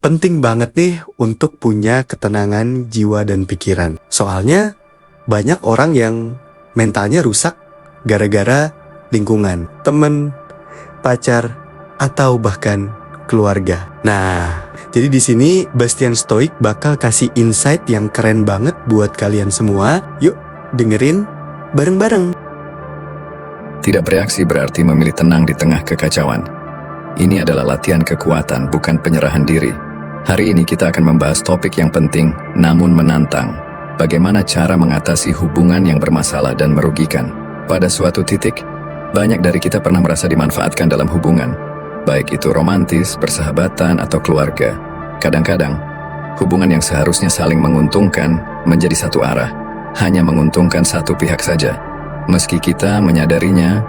Penting banget nih untuk punya ketenangan jiwa dan pikiran. Soalnya banyak orang yang mentalnya rusak gara-gara lingkungan, temen, pacar, atau bahkan keluarga. Nah, jadi di sini Bastian Stoic bakal kasih insight yang keren banget buat kalian semua. Yuk, dengerin bareng-bareng. Tidak bereaksi berarti memilih tenang di tengah kekacauan. Ini adalah latihan kekuatan, bukan penyerahan diri. Hari ini kita akan membahas topik yang penting namun menantang. Bagaimana cara mengatasi hubungan yang bermasalah dan merugikan. Pada suatu titik, banyak dari kita pernah merasa dimanfaatkan dalam hubungan. Baik itu romantis, persahabatan, atau keluarga. Kadang-kadang, hubungan yang seharusnya saling menguntungkan menjadi satu arah. Hanya menguntungkan satu pihak saja. Meski kita menyadarinya,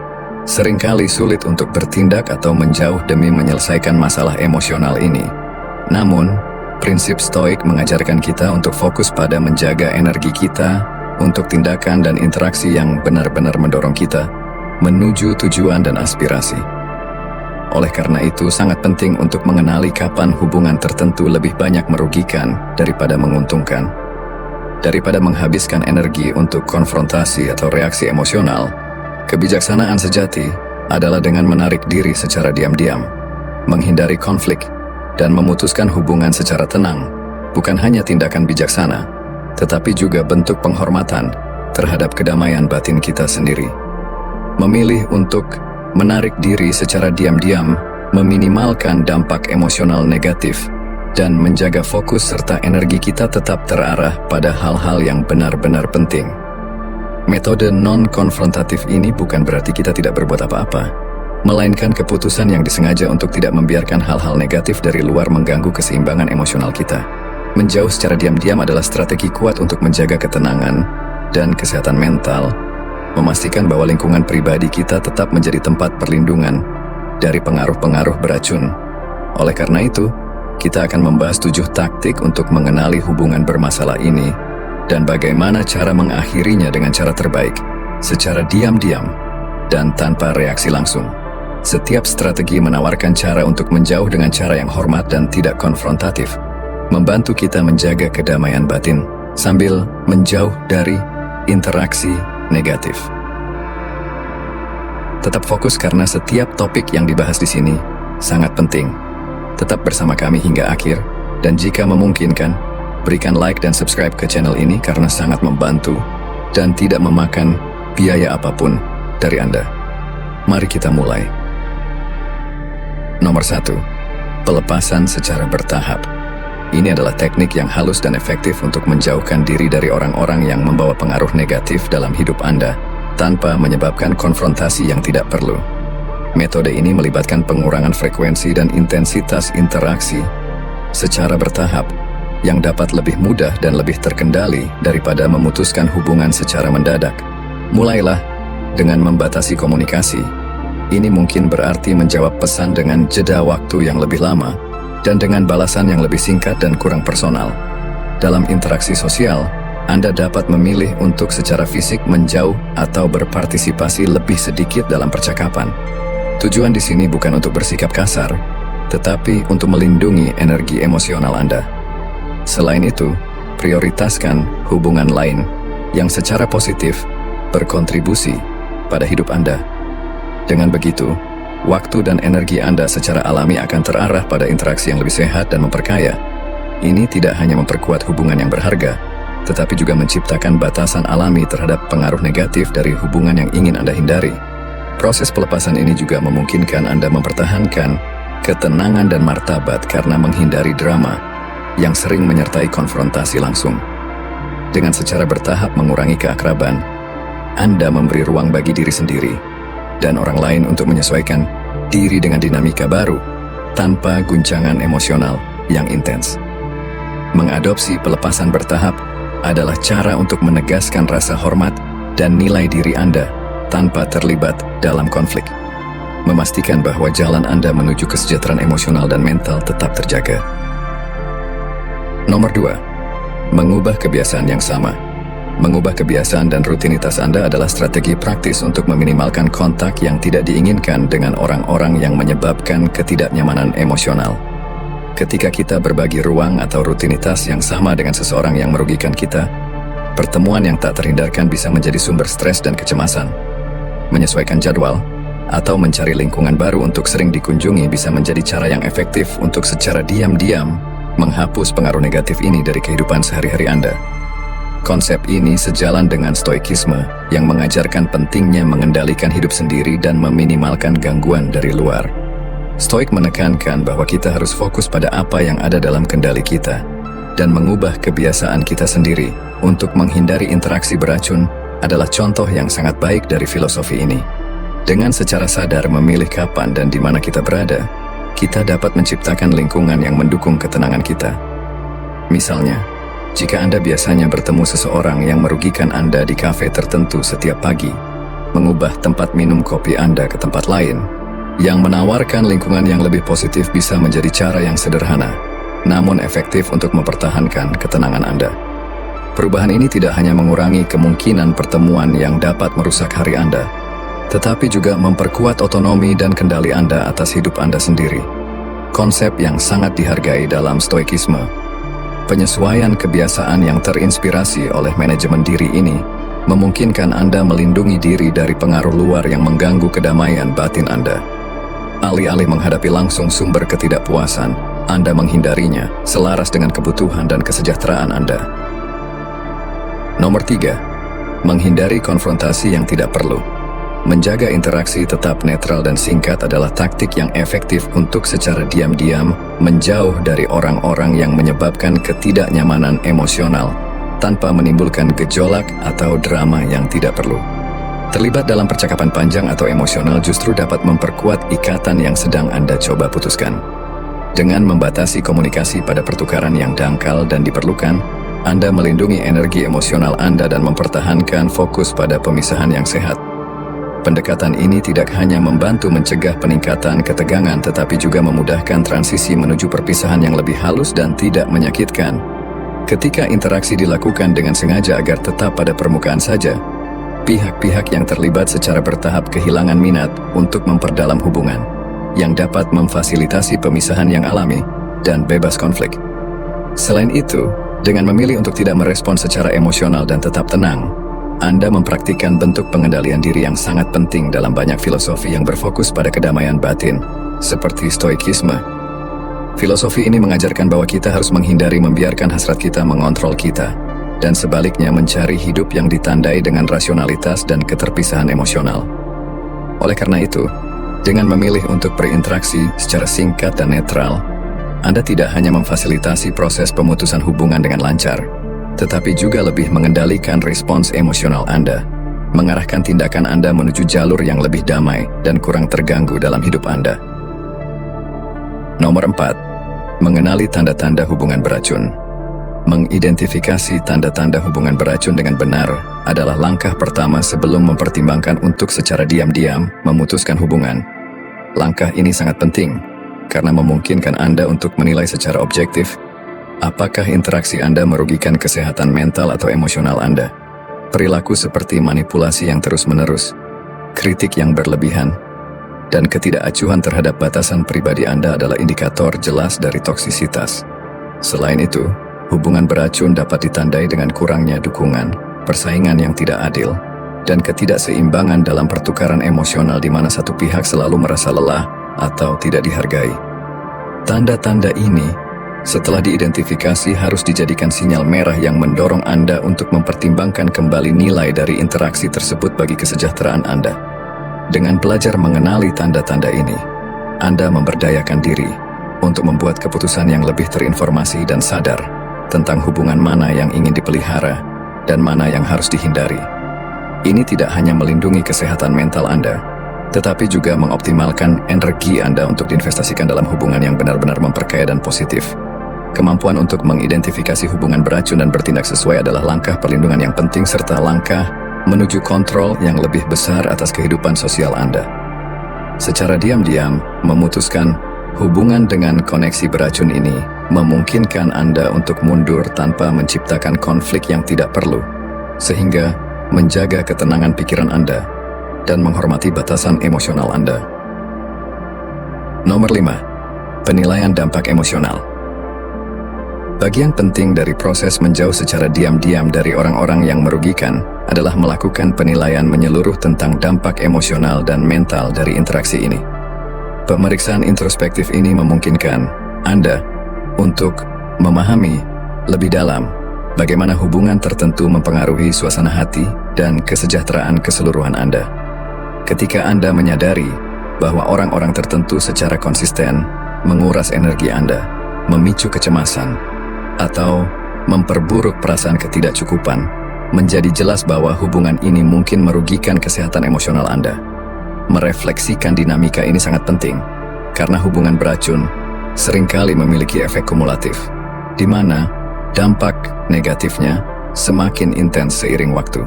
seringkali sulit untuk bertindak atau menjauh demi menyelesaikan masalah emosional ini. Namun, prinsip Stoik mengajarkan kita untuk fokus pada menjaga energi kita untuk tindakan dan interaksi yang benar-benar mendorong kita menuju tujuan dan aspirasi. Oleh karena itu, sangat penting untuk mengenali kapan hubungan tertentu lebih banyak merugikan daripada menguntungkan. Daripada menghabiskan energi untuk konfrontasi atau reaksi emosional, kebijaksanaan sejati adalah dengan menarik diri secara diam-diam, menghindari konflik, dan memutuskan hubungan secara tenang, bukan hanya tindakan bijaksana, tetapi juga bentuk penghormatan terhadap kedamaian batin kita sendiri. Memilih untuk menarik diri secara diam-diam, meminimalkan dampak emosional negatif, dan menjaga fokus serta energi kita tetap terarah pada hal-hal yang benar-benar penting. Metode non-konfrontatif ini bukan berarti kita tidak berbuat apa-apa, melainkan keputusan yang disengaja untuk tidak membiarkan hal-hal negatif dari luar mengganggu keseimbangan emosional kita. Menjauh secara diam-diam adalah strategi kuat untuk menjaga ketenangan dan kesehatan mental, memastikan bahwa lingkungan pribadi kita tetap menjadi tempat perlindungan dari pengaruh-pengaruh beracun. Oleh karena itu, kita akan membahas 7 taktik untuk mengenali hubungan bermasalah ini dan bagaimana cara mengakhirinya dengan cara terbaik, secara diam-diam dan tanpa reaksi langsung. Setiap strategi menawarkan cara untuk menjauh dengan cara yang hormat dan tidak konfrontatif, membantu kita menjaga kedamaian batin sambil menjauh dari interaksi negatif. Tetap fokus karena setiap topik yang dibahas di sini sangat penting. Tetap bersama kami hingga akhir, dan jika memungkinkan, berikan like dan subscribe ke channel ini karena sangat membantu dan tidak memakan biaya apapun dari Anda. Mari kita mulai. Nomor 1. Pelepasan secara bertahap. Ini adalah teknik yang halus dan efektif untuk menjauhkan diri dari orang-orang yang membawa pengaruh negatif dalam hidup Anda tanpa menyebabkan konfrontasi yang tidak perlu. Metode ini melibatkan pengurangan frekuensi dan intensitas interaksi secara bertahap yang dapat lebih mudah dan lebih terkendali daripada memutuskan hubungan secara mendadak. Mulailah dengan membatasi komunikasi. Ini mungkin berarti menjawab pesan dengan jeda waktu yang lebih lama dan dengan balasan yang lebih singkat dan kurang personal. Dalam interaksi sosial, Anda dapat memilih untuk secara fisik menjauh atau berpartisipasi lebih sedikit dalam percakapan. Tujuan di sini bukan untuk bersikap kasar, tetapi untuk melindungi energi emosional Anda. Selain itu, prioritaskan hubungan lain yang secara positif berkontribusi pada hidup Anda. Dengan begitu, waktu dan energi Anda secara alami akan terarah pada interaksi yang lebih sehat dan memperkaya. Ini tidak hanya memperkuat hubungan yang berharga, tetapi juga menciptakan batasan alami terhadap pengaruh negatif dari hubungan yang ingin Anda hindari. Proses pelepasan ini juga memungkinkan Anda mempertahankan ketenangan dan martabat karena menghindari drama yang sering menyertai konfrontasi langsung. Dengan secara bertahap mengurangi keakraban, Anda memberi ruang bagi diri sendiri dan orang lain untuk menyesuaikan diri dengan dinamika baru tanpa guncangan emosional yang intens. Mengadopsi pelepasan bertahap adalah cara untuk menegaskan rasa hormat dan nilai diri Anda tanpa terlibat dalam konflik. Memastikan bahwa jalan Anda menuju kesejahteraan emosional dan mental tetap terjaga. Nomor 2. Mengubah kebiasaan yang sama. Mengubah kebiasaan dan rutinitas Anda adalah strategi praktis untuk meminimalkan kontak yang tidak diinginkan dengan orang-orang yang menyebabkan ketidaknyamanan emosional. Ketika kita berbagi ruang atau rutinitas yang sama dengan seseorang yang merugikan kita, pertemuan yang tak terhindarkan bisa menjadi sumber stres dan kecemasan. Menyesuaikan jadwal atau mencari lingkungan baru untuk sering dikunjungi bisa menjadi cara yang efektif untuk secara diam-diam menghapus pengaruh negatif ini dari kehidupan sehari-hari Anda. Konsep ini sejalan dengan stoikisme yang mengajarkan pentingnya mengendalikan hidup sendiri dan meminimalkan gangguan dari luar. Stoik menekankan bahwa kita harus fokus pada apa yang ada dalam kendali kita dan mengubah kebiasaan kita sendiri untuk menghindari interaksi beracun adalah contoh yang sangat baik dari filosofi ini. Dengan secara sadar memilih kapan dan di mana kita berada, kita dapat menciptakan lingkungan yang mendukung ketenangan kita. Misalnya, jika Anda biasanya bertemu seseorang yang merugikan Anda di kafe tertentu setiap pagi, mengubah tempat minum kopi Anda ke tempat lain, yang menawarkan lingkungan yang lebih positif bisa menjadi cara yang sederhana, namun efektif untuk mempertahankan ketenangan Anda. Perubahan ini tidak hanya mengurangi kemungkinan pertemuan yang dapat merusak hari Anda, tetapi juga memperkuat otonomi dan kendali Anda atas hidup Anda sendiri. Konsep yang sangat dihargai dalam stoikisme. Penyesuaian kebiasaan yang terinspirasi oleh manajemen diri ini memungkinkan Anda melindungi diri dari pengaruh luar yang mengganggu kedamaian batin Anda. Alih-alih menghadapi langsung sumber ketidakpuasan, Anda menghindarinya selaras dengan kebutuhan dan kesejahteraan Anda. Nomor 3. Menghindari konfrontasi yang tidak perlu. Menjaga interaksi tetap netral dan singkat adalah taktik yang efektif untuk secara diam-diam menjauh dari orang-orang yang menyebabkan ketidaknyamanan emosional tanpa menimbulkan gejolak atau drama yang tidak perlu. Terlibat dalam percakapan panjang atau emosional justru dapat memperkuat ikatan yang sedang Anda coba putuskan. Dengan membatasi komunikasi pada pertukaran yang dangkal dan diperlukan, Anda melindungi energi emosional Anda dan mempertahankan fokus pada pemisahan yang sehat. Pendekatan ini tidak hanya membantu mencegah peningkatan ketegangan tetapi juga memudahkan transisi menuju perpisahan yang lebih halus dan tidak menyakitkan. Ketika interaksi dilakukan dengan sengaja agar tetap pada permukaan saja, pihak-pihak yang terlibat secara bertahap kehilangan minat untuk memperdalam hubungan, yang dapat memfasilitasi pemisahan yang alami dan bebas konflik. Selain itu, dengan memilih untuk tidak merespons secara emosional dan tetap tenang, Anda mempraktikkan bentuk pengendalian diri yang sangat penting dalam banyak filosofi yang berfokus pada kedamaian batin, seperti stoikisme. Filosofi ini mengajarkan bahwa kita harus menghindari membiarkan hasrat kita mengontrol kita, dan sebaliknya mencari hidup yang ditandai dengan rasionalitas dan keterpisahan emosional. Oleh karena itu, dengan memilih untuk berinteraksi secara singkat dan netral, Anda tidak hanya memfasilitasi proses pemutusan hubungan dengan lancar, tetapi juga lebih mengendalikan respons emosional Anda, mengarahkan tindakan Anda menuju jalur yang lebih damai dan kurang terganggu dalam hidup Anda. Nomor 4. Mengenali tanda-tanda hubungan beracun. Mengidentifikasi tanda-tanda hubungan beracun dengan benar adalah langkah pertama sebelum mempertimbangkan untuk secara diam-diam memutuskan hubungan. Langkah ini sangat penting, karena memungkinkan Anda untuk menilai secara objektif apakah interaksi Anda merugikan kesehatan mental atau emosional Anda. Perilaku seperti manipulasi yang terus-menerus, kritik yang berlebihan, dan ketidakacuhan terhadap batasan pribadi Anda adalah indikator jelas dari toksisitas. Selain itu, hubungan beracun dapat ditandai dengan kurangnya dukungan, persaingan yang tidak adil, dan ketidakseimbangan dalam pertukaran emosional di mana satu pihak selalu merasa lelah atau tidak dihargai. Tanda-tanda ini, setelah diidentifikasi, harus dijadikan sinyal merah yang mendorong Anda untuk mempertimbangkan kembali nilai dari interaksi tersebut bagi kesejahteraan Anda. Dengan belajar mengenali tanda-tanda ini, Anda memberdayakan diri untuk membuat keputusan yang lebih terinformasi dan sadar tentang hubungan mana yang ingin dipelihara dan mana yang harus dihindari. Ini tidak hanya melindungi kesehatan mental Anda, tetapi juga mengoptimalkan energi Anda untuk diinvestasikan dalam hubungan yang benar-benar memperkaya dan positif. Kemampuan untuk mengidentifikasi hubungan beracun dan bertindak sesuai adalah langkah perlindungan yang penting serta langkah menuju kontrol yang lebih besar atas kehidupan sosial Anda. Secara diam-diam, memutuskan hubungan dengan koneksi beracun ini memungkinkan Anda untuk mundur tanpa menciptakan konflik yang tidak perlu, sehingga menjaga ketenangan pikiran Anda dan menghormati batasan emosional Anda. Nomor 5. Penilaian dampak emosional. Bagian penting dari proses menjauh secara diam-diam dari orang-orang yang merugikan adalah melakukan penilaian menyeluruh tentang dampak emosional dan mental dari interaksi ini. Pemeriksaan introspektif ini memungkinkan Anda untuk memahami lebih dalam bagaimana hubungan tertentu mempengaruhi suasana hati dan kesejahteraan keseluruhan Anda. Ketika Anda menyadari bahwa orang-orang tertentu secara konsisten menguras energi Anda, memicu kecemasan, atau memperburuk perasaan ketidakcukupan, menjadi jelas bahwa hubungan ini mungkin merugikan kesehatan emosional Anda. Merefleksikan dinamika ini sangat penting, karena hubungan beracun seringkali memiliki efek kumulatif, di mana dampak negatifnya semakin intens seiring waktu.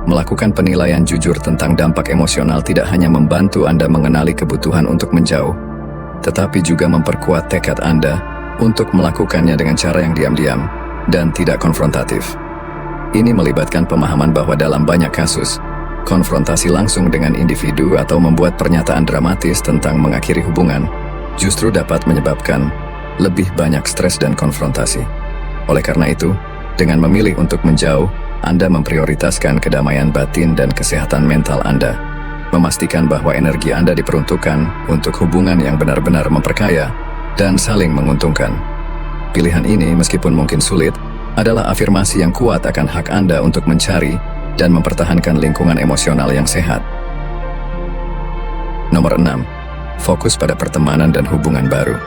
Melakukan penilaian jujur tentang dampak emosional tidak hanya membantu Anda mengenali kebutuhan untuk menjauh, tetapi juga memperkuat tekad Anda untuk melakukannya dengan cara yang diam-diam dan tidak konfrontatif. Ini melibatkan pemahaman bahwa dalam banyak kasus, konfrontasi langsung dengan individu atau membuat pernyataan dramatis tentang mengakhiri hubungan justru dapat menyebabkan lebih banyak stres dan konfrontasi. Oleh karena itu, dengan memilih untuk menjauh, Anda memprioritaskan kedamaian batin dan kesehatan mental Anda, memastikan bahwa energi Anda diperuntukkan untuk hubungan yang benar-benar memperkaya dan saling menguntungkan. Pilihan ini, meskipun mungkin sulit, adalah afirmasi yang kuat akan hak Anda untuk mencari dan mempertahankan lingkungan emosional yang sehat. Nomor 6. Fokus pada pertemanan dan hubungan baru.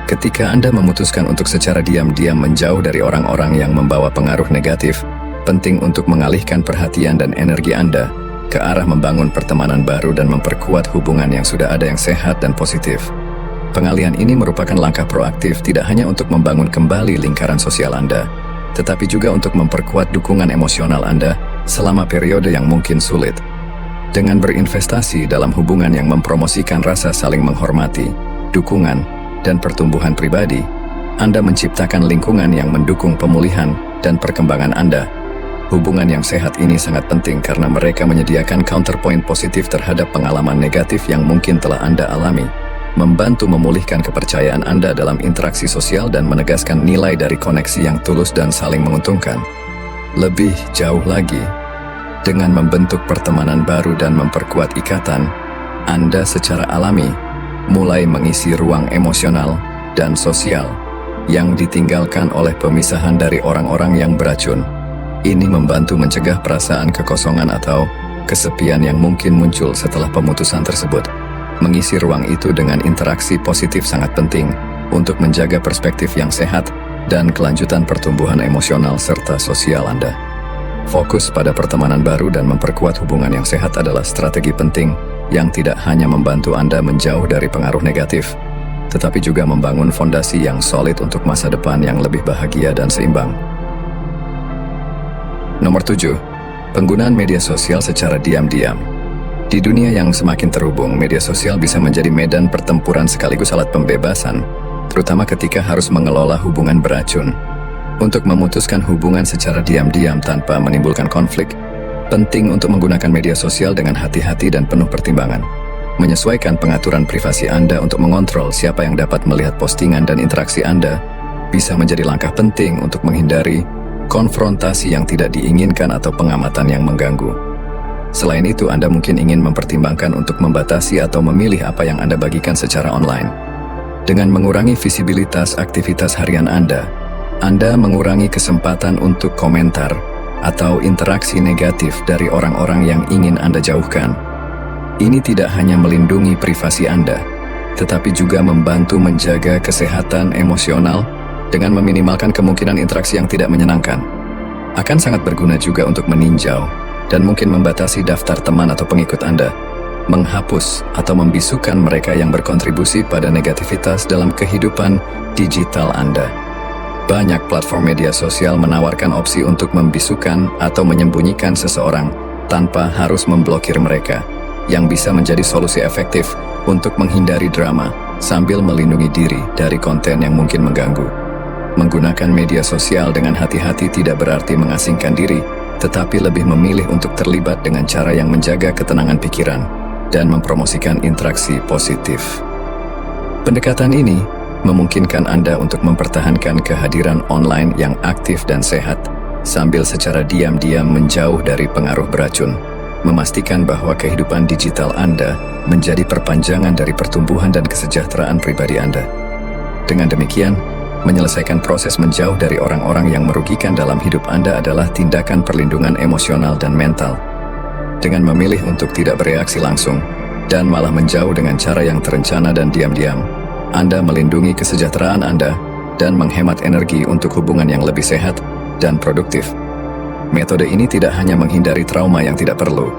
Ketika Anda memutuskan untuk secara diam-diam menjauh dari orang-orang yang membawa pengaruh negatif, penting untuk mengalihkan perhatian dan energi Anda ke arah membangun pertemanan baru dan memperkuat hubungan yang sudah ada yang sehat dan positif. Pengalihan ini merupakan langkah proaktif tidak hanya untuk membangun kembali lingkaran sosial Anda, tetapi juga untuk memperkuat dukungan emosional Anda selama periode yang mungkin sulit. Dengan berinvestasi dalam hubungan yang mempromosikan rasa saling menghormati, dukungan, dan pertumbuhan pribadi, Anda menciptakan lingkungan yang mendukung pemulihan dan perkembangan Anda. Hubungan yang sehat ini sangat penting karena mereka menyediakan counterpoint positif terhadap pengalaman negatif yang mungkin telah Anda alami, membantu memulihkan kepercayaan Anda dalam interaksi sosial dan menegaskan nilai dari koneksi yang tulus dan saling menguntungkan. Lebih jauh lagi, dengan membentuk pertemanan baru dan memperkuat ikatan, Anda secara alami mulai mengisi ruang emosional dan sosial yang ditinggalkan oleh pemisahan dari orang-orang yang beracun. Ini membantu mencegah perasaan kekosongan atau kesepian yang mungkin muncul setelah pemutusan tersebut. Mengisi ruang itu dengan interaksi positif sangat penting untuk menjaga perspektif yang sehat dan kelanjutan pertumbuhan emosional serta sosial Anda. Fokus pada pertemanan baru dan memperkuat hubungan yang sehat adalah strategi penting yang tidak hanya membantu Anda menjauh dari pengaruh negatif, tetapi juga membangun fondasi yang solid untuk masa depan yang lebih bahagia dan seimbang. Nomor 7. Penggunaan media sosial secara diam-diam. Di dunia yang semakin terhubung, media sosial bisa menjadi medan pertempuran sekaligus alat pembebasan, terutama ketika harus mengelola hubungan beracun. Untuk memutuskan hubungan secara diam-diam tanpa menimbulkan konflik, penting untuk menggunakan media sosial dengan hati-hati dan penuh pertimbangan. Menyesuaikan pengaturan privasi Anda untuk mengontrol siapa yang dapat melihat postingan dan interaksi Anda bisa menjadi langkah penting untuk menghindari konfrontasi yang tidak diinginkan atau pengamatan yang mengganggu. Selain itu, Anda mungkin ingin mempertimbangkan untuk membatasi atau memilih apa yang Anda bagikan secara online. Dengan mengurangi visibilitas aktivitas harian Anda mengurangi kesempatan untuk komentar atau interaksi negatif dari orang-orang yang ingin Anda jauhkan. Ini tidak hanya melindungi privasi Anda, tetapi juga membantu menjaga kesehatan emosional dengan meminimalkan kemungkinan interaksi yang tidak menyenangkan. Akan sangat berguna juga untuk meninjau dan mungkin membatasi daftar teman atau pengikut Anda, menghapus atau membisukan mereka yang berkontribusi pada negativitas dalam kehidupan digital Anda. Banyak platform media sosial menawarkan opsi untuk membisukan atau menyembunyikan seseorang tanpa harus memblokir mereka, yang bisa menjadi solusi efektif untuk menghindari drama sambil melindungi diri dari konten yang mungkin mengganggu. Menggunakan media sosial dengan hati-hati tidak berarti mengasingkan diri, tetapi lebih memilih untuk terlibat dengan cara yang menjaga ketenangan pikiran dan mempromosikan interaksi positif. Pendekatan ini memungkinkan Anda untuk mempertahankan kehadiran online yang aktif dan sehat, sambil secara diam-diam menjauh dari pengaruh beracun, memastikan bahwa kehidupan digital Anda menjadi perpanjangan dari pertumbuhan dan kesejahteraan pribadi Anda. Dengan demikian, menyelesaikan proses menjauh dari orang-orang yang merugikan dalam hidup Anda adalah tindakan perlindungan emosional dan mental. Dengan memilih untuk tidak bereaksi langsung, dan malah menjauh dengan cara yang terencana dan diam-diam, Anda melindungi kesejahteraan Anda dan menghemat energi untuk hubungan yang lebih sehat dan produktif. Metode ini tidak hanya menghindari trauma yang tidak perlu,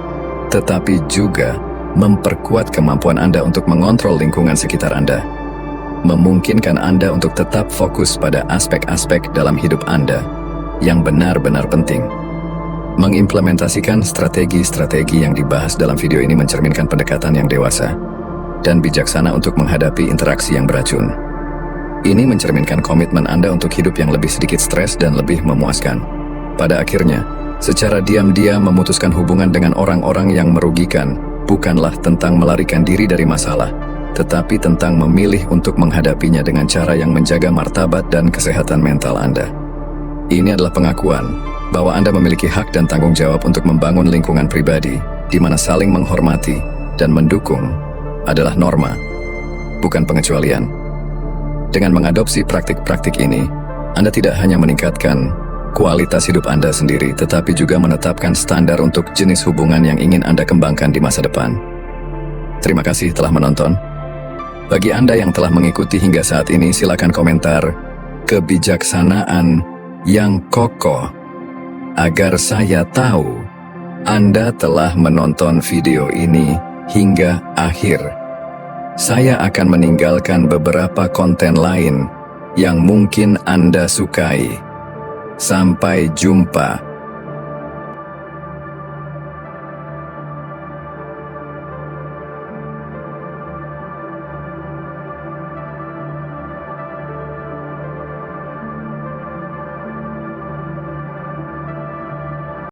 tetapi juga memperkuat kemampuan Anda untuk mengontrol lingkungan sekitar Anda, memungkinkan Anda untuk tetap fokus pada aspek-aspek dalam hidup Anda yang benar-benar penting. Mengimplementasikan strategi-strategi yang dibahas dalam video ini mencerminkan pendekatan yang dewasa dan bijaksana untuk menghadapi interaksi yang beracun. Ini mencerminkan komitmen Anda untuk hidup yang lebih sedikit stres dan lebih memuaskan. Pada akhirnya, secara diam-diam memutuskan hubungan dengan orang-orang yang merugikan bukanlah tentang melarikan diri dari masalah, tetapi tentang memilih untuk menghadapinya dengan cara yang menjaga martabat dan kesehatan mental Anda. Ini adalah pengakuan bahwa Anda memiliki hak dan tanggung jawab untuk membangun lingkungan pribadi di mana saling menghormati dan mendukung adalah norma, bukan pengecualian. Dengan mengadopsi praktik-praktik ini, Anda tidak hanya meningkatkan kualitas hidup Anda sendiri, tetapi juga menetapkan standar untuk jenis hubungan yang ingin Anda kembangkan di masa depan. Terima kasih telah menonton. Bagi Anda yang telah mengikuti hingga saat ini, silakan komentar kebijaksanaan yang kokoh agar saya tahu Anda telah menonton video ini hingga akhir. Saya akan meninggalkan beberapa konten lain yang mungkin Anda sukai. Sampai jumpa